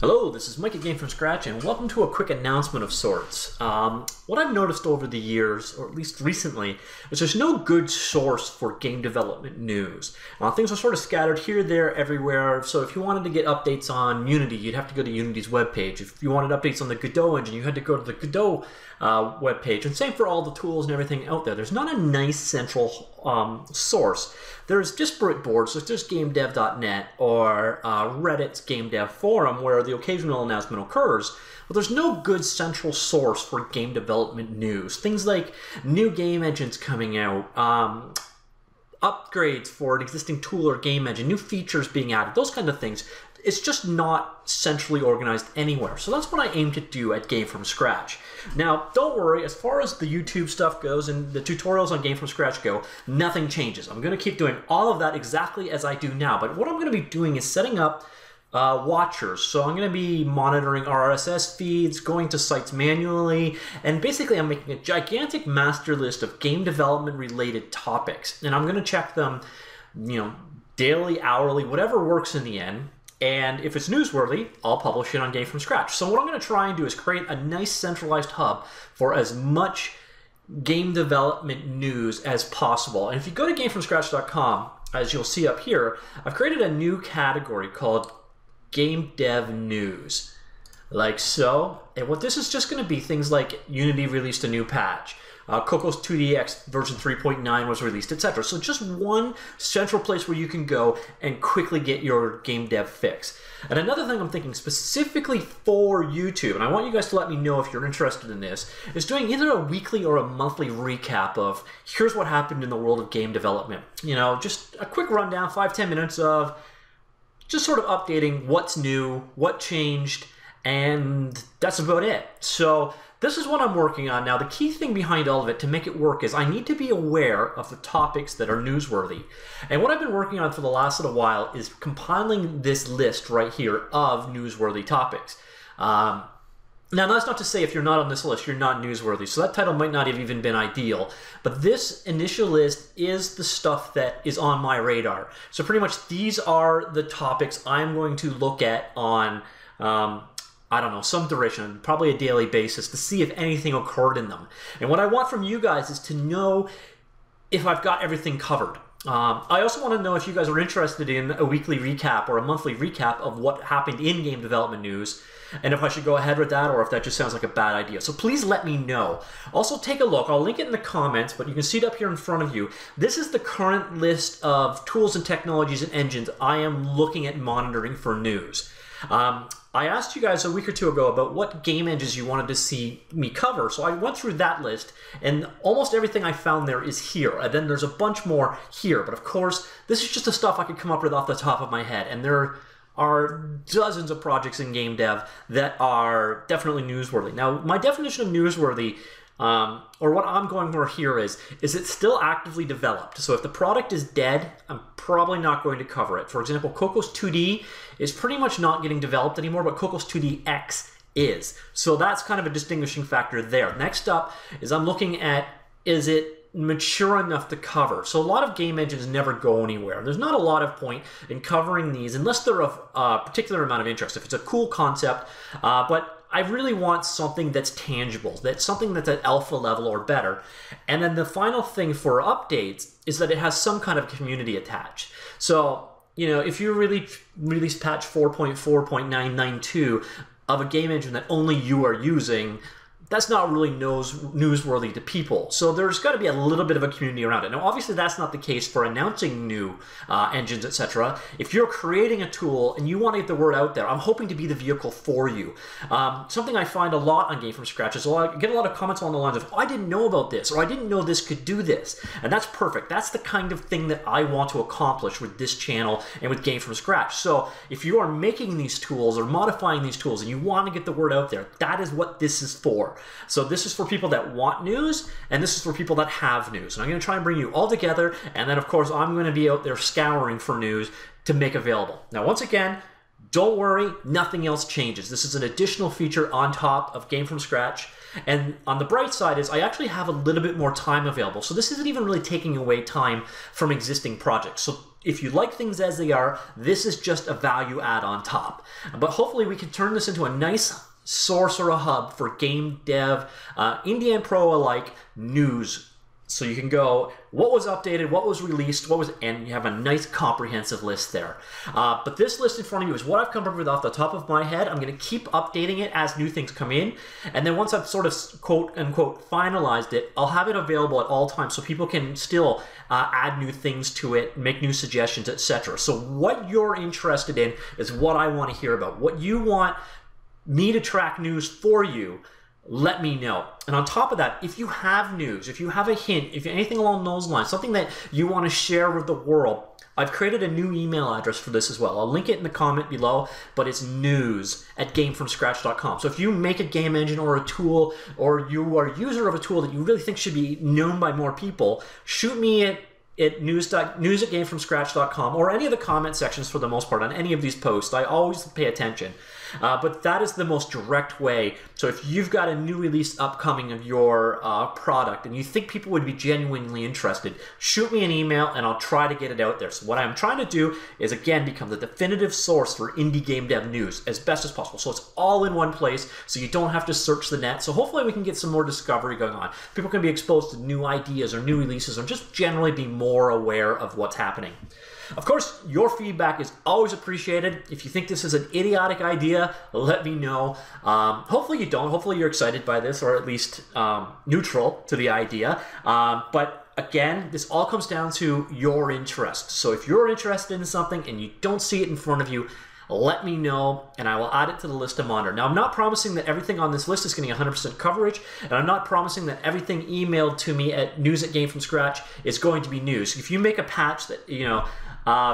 Hello, this is Mike at Gamefromscratch, and welcome to a quick announcement of sorts. What I've noticed over the years, or at least recently, is there's no good source for game development news. Things are sort of scattered here, there, everywhere, so if you wanted to get updates on Unity, you'd have to go to Unity's webpage. If you wanted updates on the Godot engine, you had to go to the Godot webpage, and same for all the tools and everything out there. There's not a nice central source. There's disparate boards, so there's GameDev.net or Reddit's GameDev forum where the occasional announcement occurs, but there's no good central source for game development news. Things like new game engines coming out, upgrades for an existing tool or game engine, new features being added, those kind of things. It's just not centrally organized anywhere. So that's what I aim to do at Game From Scratch. Now, don't worry, as far as the YouTube stuff goes and the tutorials on Game From Scratch go, nothing changes. I'm going to keep doing all of that exactly as I do now. But what I'm going to be doing is setting up watchers. So I'm going to be monitoring RSS feeds, going to sites manually, and basically I'm making a gigantic master list of game development related topics. And I'm going to check them, daily, hourly, whatever works in the end. And if it's newsworthy, I'll publish it on Game From Scratch. So what I'm going to try and do is create a nice centralized hub for as much game development news as possible. And if you go to GameFromscratch.com, as you'll see up here, I've created a new category called GameDev News, like so. And what this is just going to be things like Unity released a new patch, Cocos 2DX version 3.9 was released, etc. So just one central place where you can go and quickly get your game dev fix. And another thing I'm thinking specifically for YouTube, and I want you guys to let me know if you're interested in this, is doing either a weekly or a monthly recap of here's what happened in the world of game development. Just a quick rundown, 5-10 minutes of just sort of updating what's new, what changed, and that's about it. So this is what I'm working on now. The key thing behind all of it to make it work is I need to be aware of the topics that are newsworthy. And what I've been working on for the last little while is compiling this list right here of newsworthy topics. Now, that's not to say if you're not on this list, you're not newsworthy. So that title might not have even been ideal. But this initial list is the stuff that is on my radar. So pretty much these are the topics I'm going to look at on I don't know, some duration, probably a daily basis, to see if anything occurred in them. And what I want from you guys is to know if I've got everything covered. I also want to know if you guys are interested in a weekly recap or a monthly recap of what happened in game development news, and if I should go ahead with that or if that just sounds like a bad idea. So please let me know. Also take a look. I'll link it in the comments, but you can see it up here in front of you. This is the current list of tools and technologies and engines I am looking at monitoring for news. I asked you guys a week or two ago about what game engines you wanted to see me cover, so I went through that list, and almost everything I found there is here. And then there's a bunch more here, but of course, this is just the stuff I could come up with off the top of my head, and there are dozens of projects in game dev that are definitely newsworthy. Now, my definition of newsworthy, or what I'm going for here is it's still actively developed. So if the product is dead, I'm probably not going to cover it. For example, Cocos 2D is pretty much not getting developed anymore, but Cocos 2DX is. So that's kind of a distinguishing factor there. Next up is I'm looking at, is it mature enough to cover? So a lot of game engines never go anywhere. There's not a lot of point in covering these unless they're of a particular amount of interest. If it's a cool concept, but I really want something that's tangible, that's something that's at alpha level or better. And then the final thing for updates is that it has some kind of community attached. So, if you really release patch 4.4.992 of a game engine that only you are using, that's not really newsworthy to people. So there's got to be a little bit of a community around it. Now, obviously, that's not the case for announcing new engines, etc. If you're creating a tool and you want to get the word out there, I'm hoping to be the vehicle for you. Something I find a lot on Game From Scratch is I get a lot of comments along the lines of, oh, I didn't know about this, or I didn't know this could do this. And that's perfect. That's the kind of thing that I want to accomplish with this channel and with Game From Scratch. So if you are making these tools or modifying these tools and you want to get the word out there, that is what this is for. So this is for people that want news, and this is for people that have news. And I'm going to try and bring you all together, and then of course I'm going to be out there scouring for news to make available. Now once again, Don't worry, nothing else changes. This is an additional feature on top of Game from Scratch. And on the bright side is I actually have a little bit more time available. So this isn't even really taking away time from existing projects. So if you like things as they are, this is just a value add on top. But hopefully we can turn this into a nice source or a hub for game dev, indie and pro alike news. So you can go, what was updated, what was released, and you have a nice comprehensive list there. But this list in front of you is what I've come up with off the top of my head. I'm going to keep updating it as new things come in. And then once I've sort of quote unquote finalized it, I'll have it available at all times so people can still add new things to it, make new suggestions, etc. So what you're interested in is what I want to hear about. What you want me to track news for you, let me know. And on top of that, if you have news, if you have a hint, if anything along those lines, something that you want to share with the world, I've created a new email address for this as well. I'll link it in the comment below, but it's news@gamefromscratch.com. So if you make a game engine or a tool, or you are a user of a tool that you really think should be known by more people, shoot me at news@gamefromscratch.com or any of the comment sections for the most part on any of these posts. I always pay attention. But that is the most direct way. So if you've got a new release upcoming of your product and you think people would be genuinely interested, shoot me an email and I'll try to get it out there. So what I'm trying to do is, again, become the definitive source for indie game dev news as best as possible. So it's all in one place, so you don't have to search the net. So hopefully we can get some more discovery going on. People can be exposed to new ideas or new releases, or just generally be more aware of what's happening. Of course, your feedback is always appreciated. If you think this is an idiotic idea, let me know. Hopefully you don't. Hopefully you're excited by this, or at least neutral to the idea. But again, this all comes down to your interest. So if you're interested in something and you don't see it in front of you, let me know and I will add it to the list to monitor. Now, I'm not promising that everything on this list is getting 100% coverage, and I'm not promising that everything emailed to me at news@gamefromscratch is going to be news. If you make a patch that,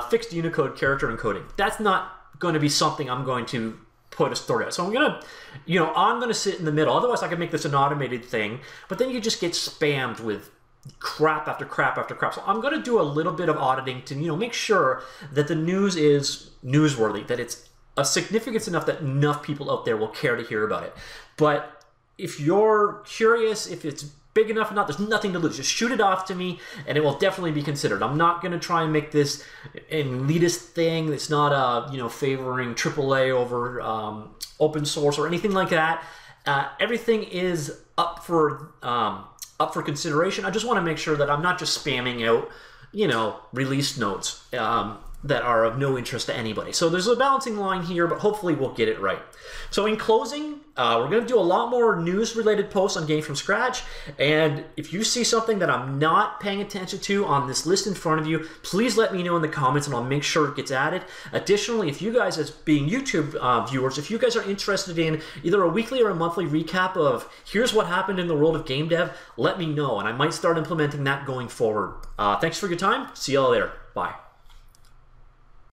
fixed Unicode character encoding, that's not going to be something I'm going to put a story out. So I'm going to sit in the middle. Otherwise, I could make this an automated thing, but then you just get spammed with crap after crap after crap. So I'm going to do a little bit of auditing to, make sure that the news is newsworthy, that it's a significance enough that enough people out there will care to hear about it. But if you're curious, if it's big enough or not, there's nothing to lose. Just shoot it off to me and it will definitely be considered. I'm not going to try and make this an elitist thing. It's not favoring AAA over open source or anything like that. Everything is up for consideration. I just want to make sure that I'm not just spamming out, release notes that are of no interest to anybody. So there's a balancing line here, but hopefully we'll get it right. So in closing, we're going to do a lot more news-related posts on Game from Scratch, and if you see something that I'm not paying attention to on this list in front of you, please let me know in the comments and I'll make sure it gets added. Additionally, if you guys, as being YouTube viewers, if you guys are interested in either a weekly or a monthly recap of here's what happened in the world of game dev, let me know, and I might start implementing that going forward. Thanks for your time. See y'all later. Bye.